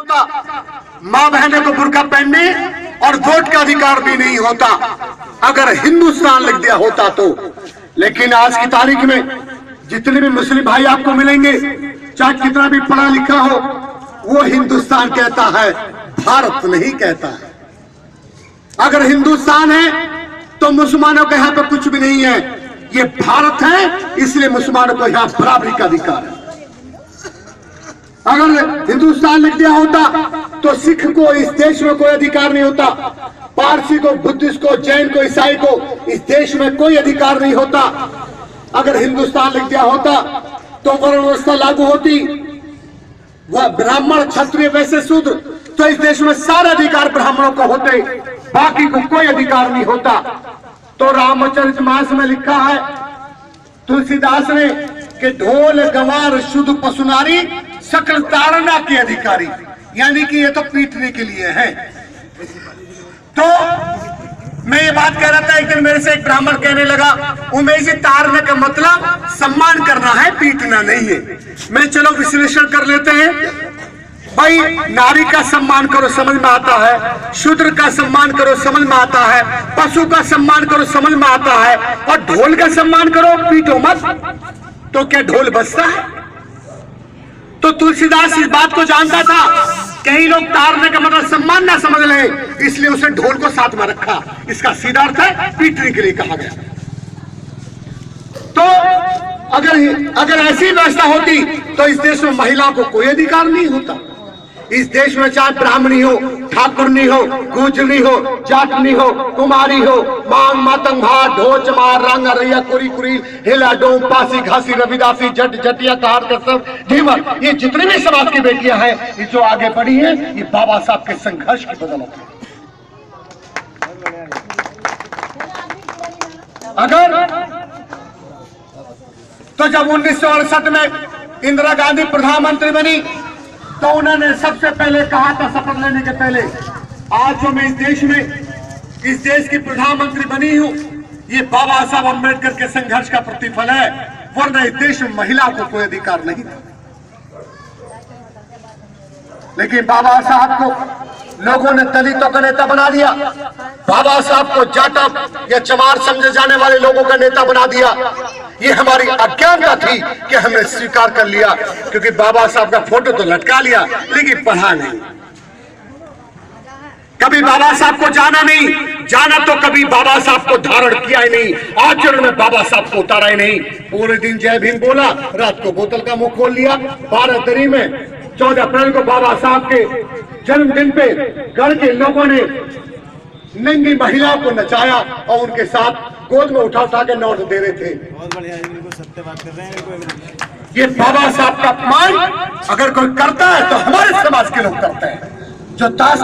होता, माँ बहनों को बुर्का पहनने और वोट का अधिकार भी नहीं होता अगर हिंदुस्तान लिख दिया होता तो। लेकिन आज की तारीख में जितने भी मुस्लिम भाई आपको मिलेंगे, चाहे कितना भी पढ़ा लिखा हो, वो हिंदुस्तान कहता है, भारत नहीं कहता है। अगर हिंदुस्तान है तो मुसलमानों के यहाँ पे कुछ भी नहीं है, ये भारत है, इसलिए मुसलमानों को यहाँ बराबरी का अधिकार है। अगर हिंदुस्तान लिख दिया होता तो सिख को इस देश में कोई अधिकार नहीं होता, पारसी को, बुद्धिस्ट को, जैन को, ईसाई को इस देश में कोई अधिकार नहीं होता। अगर हिंदुस्तान लिख दिया होता तो वर्ण व्यवस्था लागू होती, वह ब्राह्मण, क्षत्रिय, वैश्य, शूद्र, तो इस देश में सारे अधिकार ब्राह्मणों को होते, बाकी को कोई अधिकार नहीं होता। तो रामचरितमानस में लिखा है तुलसीदास ने कि ढोल गंवार शुद्ध पशुनारी सकल ताड़ना के अधिकारी, यानी कि ये तो पीटने के लिए है। तो मैं ये बात कह रहा था, एक दिन मेरे से एक ब्राह्मण कहने लगा, उमेश जी ताड़ने का मतलब सम्मान करना है, पीटना नहीं है। मैं चलो विश्लेषण कर लेते हैं भाई। नारी का सम्मान करो, समझ में आता है। शूद्र का सम्मान करो, समझ में आता है। पशु का सम्मान करो, समझ में आता है। और ढोल का सम्मान करो, पीटो मत, तो क्या ढोल बजता है? तो तुलसीदास इस बात को जानता था, कई लोग ताड़ने का मतलब सम्मान ना समझ ले, इसलिए उसे ढोल को साथ में रखा। इसका सीधा अर्थ है पीटने के लिए कहा गया। तो अगर ऐसी व्यवस्था होती तो इस देश में महिलाओं को कोई अधिकार नहीं होता। इस देश में चाहे ब्राह्मणी हो, ठाकुरनी हो, गुजरनी हो, जाटनी हो, कुमारी हो, मांग, मातंग, भाट, ढोच, मार, रंग, रैया, कुरी, कुरी, हिला, डोम, पासी, घासी, रविदासी, जट, जटिया, कार, कसर, ढीमर, ये जितने भी समाज की बेटियां हैं, ये जो आगे बढ़ी हैं, ये बाबा साहब के संघर्ष की बदौलत है। अगर तो जब 1968 में इंदिरा गांधी प्रधानमंत्री बनी तो उन्होंने सबसे पहले कहा था, शपथ लेने के पहले, आज जो मैं इस देश की प्रधानमंत्री बनी हूं, ये बाबा साहब अम्बेडकर के संघर्ष का प्रतिफल है, वरना इस देश में महिला को कोई अधिकार नहीं था। लेकिन बाबा साहब को लोगों ने दलितों का नेता बना दिया, बाबा साहब को जाटव या चमार समझे जाने वाले लोगों का नेता बना दिया। ये हमारी अज्ञानता थी कि हमने स्वीकार कर लिया, क्योंकि बाबा साहब का फोटो तो लटका लिया लेकिन पढ़ा नहीं। कभी बाबा साहब को जाना तो कभी बाबा साहब को धारण किया ही नहीं, आचरण में बाबा साहब को उतारा ही नहीं। पूरे दिन जय भीम बोला, रात को बोतल का मुंह खोल लिया। 12 दरी में 14 अप्रैल को बाबा साहब के जन्मदिन पे गढ़ के लोगों ने नंगी महिलाओं को नचाया और उनके साथ गोद में उठा के नोट दे रहे थे। बहुत बढ़िया, सत्य बात कर रहे हैं। ये बाबा साहब का अपमान अगर कोई करता है तो हमारे समाज के लोग करते हैं। जो ताश